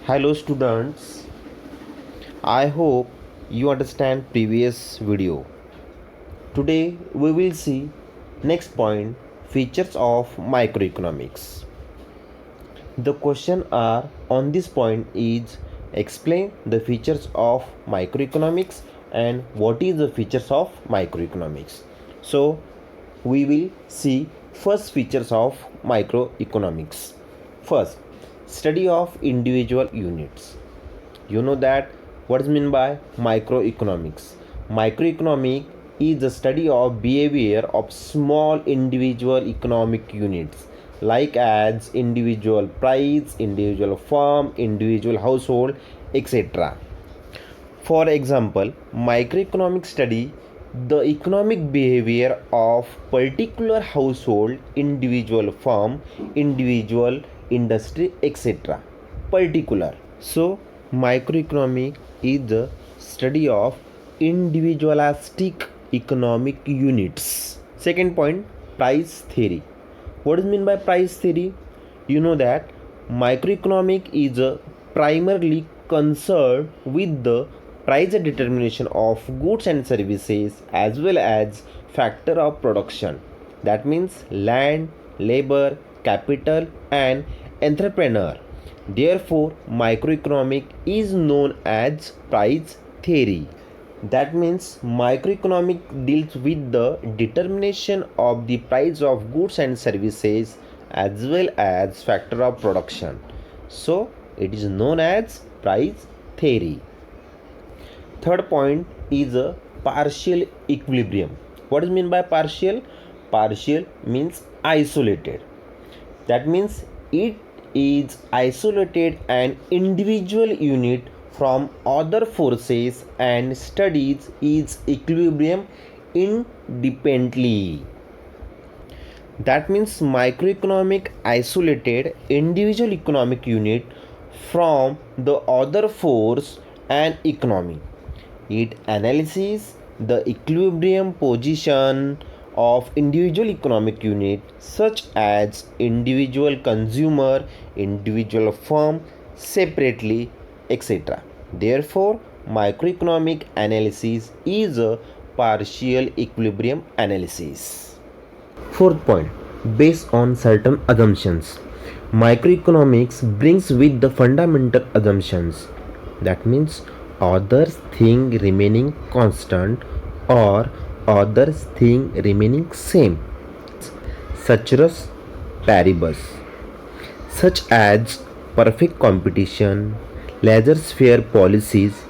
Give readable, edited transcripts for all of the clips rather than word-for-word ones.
Hello students, I hope you understand previous video. Today we will see next point, features of microeconomics. The question are on this point is explain the features of microeconomics and what is the features of microeconomics. So we will see first features of microeconomics. First, study of individual units. You know that what is meant by microeconomics. Microeconomic is the study of behavior of small individual economic units like as individual price, individual firm, individual household, etc. For example, microeconomic study the economic behavior of particular household, individual firm, individual industry, etc. Particular. So, microeconomic is the study of individualistic economic units. Second point, price theory. What is meant by price theory? You know that microeconomic is primarily concerned with the price determination of goods and services as well as factor of production. That means land, labor, capital and entrepreneur. Therefore, microeconomic is known as price theory. That means microeconomic deals with the determination of the price of goods and services as well as factor of production. So it is known as price theory. Third point is a partial equilibrium. What is meant by partial? Partial means isolated. That means it is isolated an individual unit from other forces and studies its equilibrium independently. That means microeconomic isolated individual economic unit from the other force and economy. It analyzes the equilibrium position of individual economic unit such as individual consumer, individual firm separately, etc. Therefore, microeconomic analysis is a partial equilibrium analysis. Fourth point, based on certain assumptions. Microeconomics brings with the fundamental assumptions. That means others thing remaining constant or others thing remaining same, ceteris paribus, such as perfect competition, laissez-faire policies,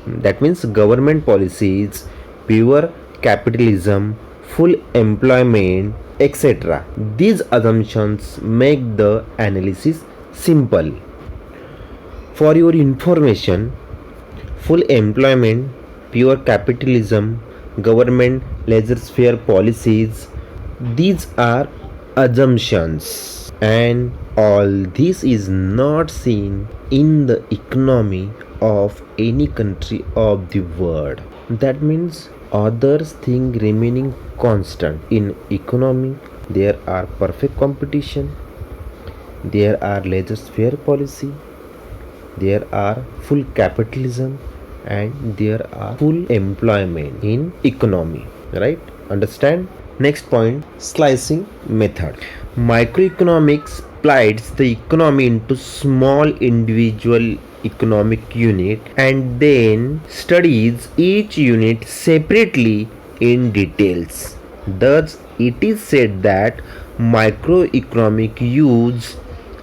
that means government policies, pure capitalism, full employment, etc. These assumptions make the analysis simple. For your information, full employment, pure capitalism, government laissez-faire policies, these are assumptions, and all this is not seen in the economy of any country of the world. That means others thing remaining constant in economy. There are perfect competition, there are laissez-faire policy, there are full capitalism, and there are full employment in economy, right? Understand? Next point, slicing method. Microeconomics splits the economy into small individual economic unit and then studies each unit separately in details. Thus it is said that microeconomic use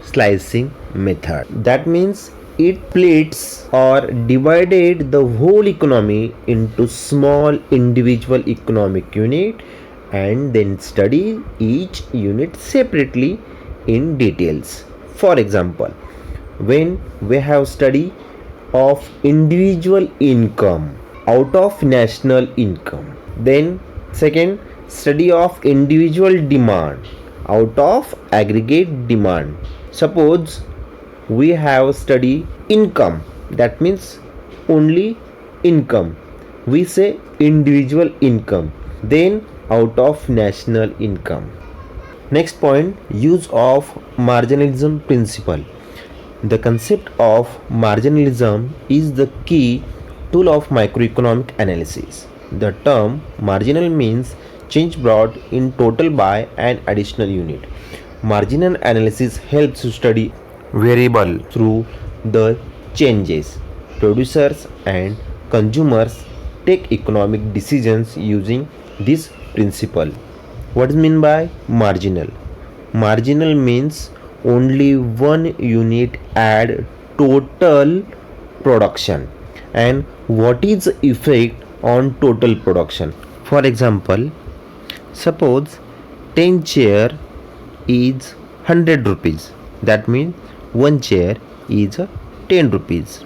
slicing method. That means it splits or divided the whole economy into small individual economic unit and then study each unit separately in details. For example, when we have study of individual income out of national income, then second, study of individual demand out of aggregate demand. Suppose we have study income, that means only income, we say individual income, then out of national income. Next point, use of marginalism principle. The concept of marginalism is the key tool of microeconomic analysis. The term marginal means change brought in total by an additional unit. Marginal analysis helps to study variable through the changes. Producers and consumers take economic decisions using this principle. What is meant by marginal? Marginal means only one unit add total production. And what is the effect on total production? For example, suppose 10 chair is 100 rupees. That means one chair is 10 rupees.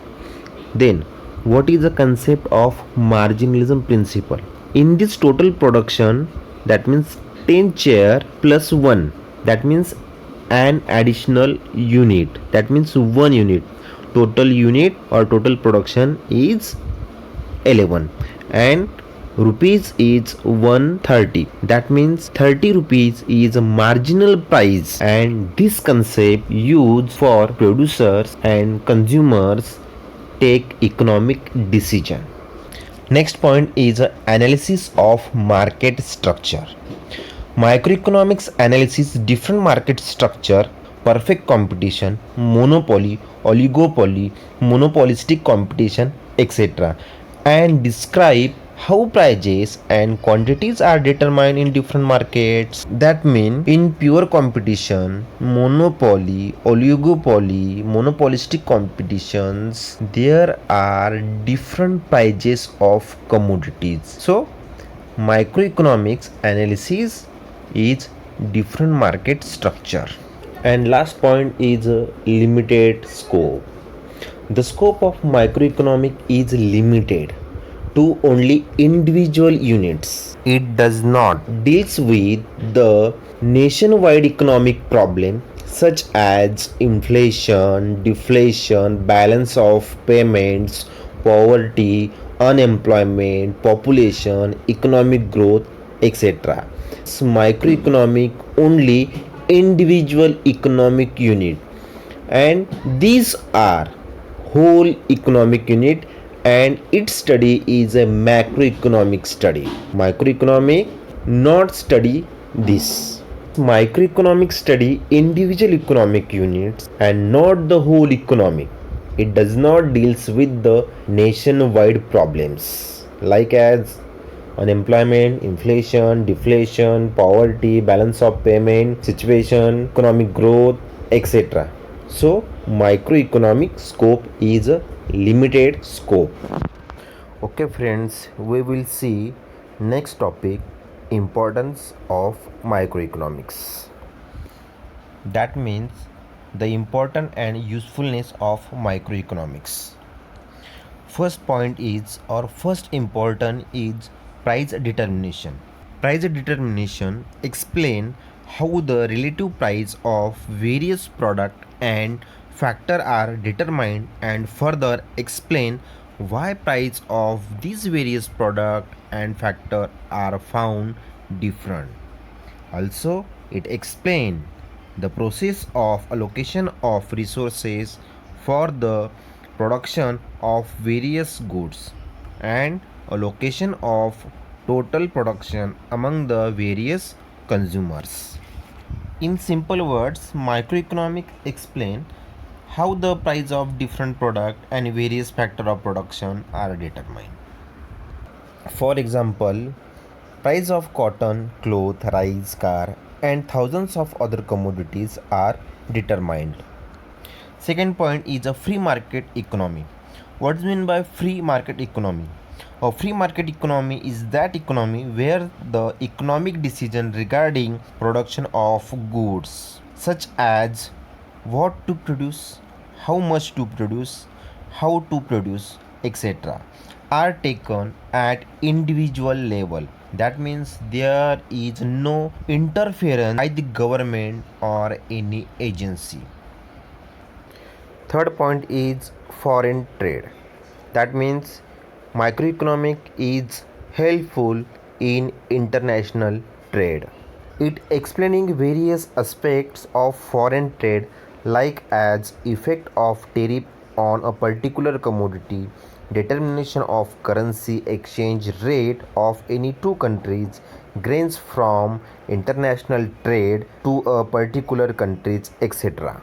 Then what is the concept of marginalism principle? In this total production, that means 10 chair plus 1, that means an additional unit, that means 1 unit. Total unit or total production is 11 and rupees is 130, that means 30 rupees is a marginal price, and this concept used for producers and consumers take economic decision. Next point is analysis of market structure. Microeconomics analysis different market structure, perfect competition, monopoly, oligopoly, monopolistic competition, etc., and describe how prices and quantities are determined in different markets. That means in pure competition, monopoly, oligopoly, monopolistic competitions, there are different prices of commodities. So microeconomics analysis is different market structure. And last point is limited scope. The scope of microeconomic is limited to only individual units. It does not deals with the nationwide economic problem such as inflation, deflation, balance of payments, poverty, unemployment, population, economic growth, etc. Microeconomic only individual economic unit, and these are whole economic unit, and its study is a macroeconomic study. Microeconomic not study this. Microeconomic study individual economic units and not the whole economic. It does not deals with the nationwide problems like as unemployment, inflation, deflation, poverty, balance of payment, situation, economic growth, etc. So microeconomic scope is a limited scope. Okay friends, we will see next topic, importance of microeconomics. That means the importance and usefulness of microeconomics. First point is, or first important is price determination. Price determination explain how the relative price of various product and factor are determined, and further explain why price of these various product and factor are found different. Also, it explains the process of allocation of resources for the production of various goods and allocation of total production among the various consumers. In simple words, microeconomic explain how the price of different product and various factor of production are determined. For example, price of cotton, cloth, rice, car, and thousands of other commodities are determined. Second point is a free market economy. What is meant by free market economy? A free market economy is that economy where the economic decision regarding production of goods, such as what to produce, how much to produce, how to produce, etc., are taken at individual level. That means there is no interference by the government or any agency. Third point is foreign trade. That means microeconomic is helpful in international trade. It explaining various aspects of foreign trade like as effect of tariff on a particular commodity, determination of currency exchange rate of any two countries, gains from international trade to a particular countries, etc.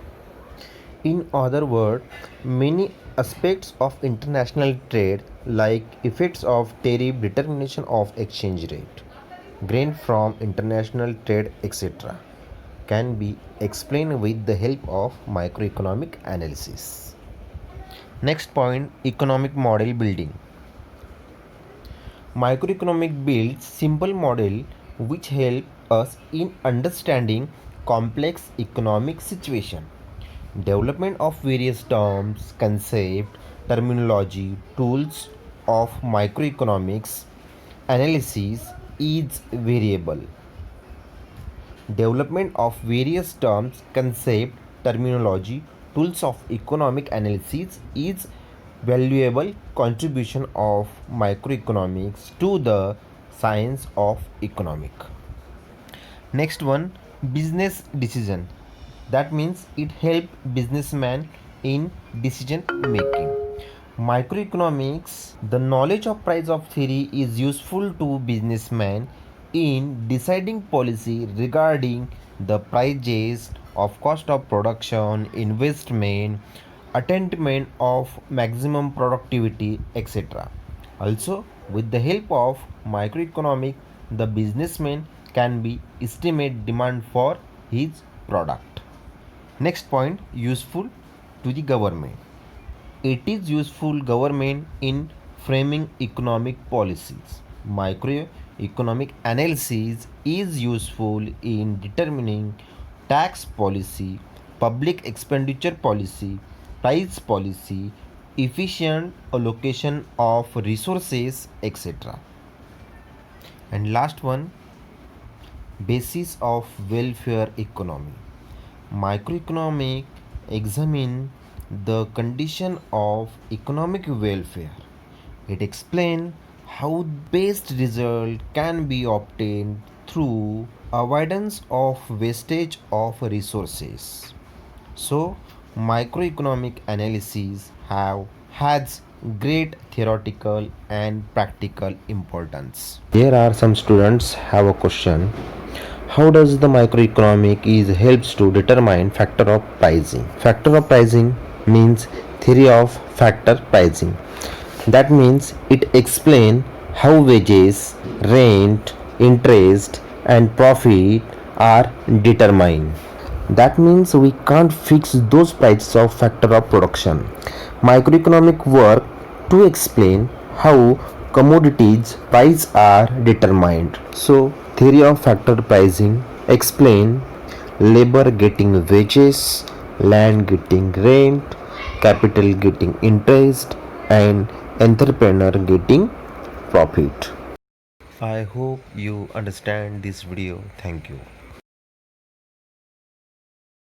In other words, many aspects of international trade like effects of tariff, determination of exchange rate, gain from international trade, etc., can be explained with the help of microeconomic analysis. Next point, economic model building. Microeconomic builds simple model which help us in understanding complex economic situation. Development of various terms, concept, terminology, tools of microeconomics analysis is variable. Development of various terms, concept, terminology, tools of economic analysis is valuable contribution of microeconomics to the science of economic. Next one, business decision. That means it help businessman in decision making. Microeconomics, the knowledge of price of theory is useful to businessmen in deciding policy regarding the prices of cost of production, investment, attainment of maximum productivity, etc. Also, with the help of microeconomic, the businessman can be estimate demand for his product. Next point, useful to the government. It is useful government in framing economic policies. Microeconomic analysis is useful in determining tax policy, public expenditure policy, price policy, efficient allocation of resources, etc. And last one, basis of welfare economy. Microeconomic examine the condition of economic welfare. It explains how best result can be obtained through avoidance of wastage of resources. So, microeconomic analysis has great theoretical and practical importance. Here are some students have a question. How does the microeconomic is helps to determine factor of pricing? Factor of pricing means theory of factor pricing. That means it explains how wages, rent, interest and profit are determined. That means we can't fix those prices of factor of production. Microeconomic work to explain how commodities price are determined. So theory of factor pricing explain labor getting wages, land getting rent, capital getting interest and entrepreneur getting profit. I hope you understand this video. Thank you.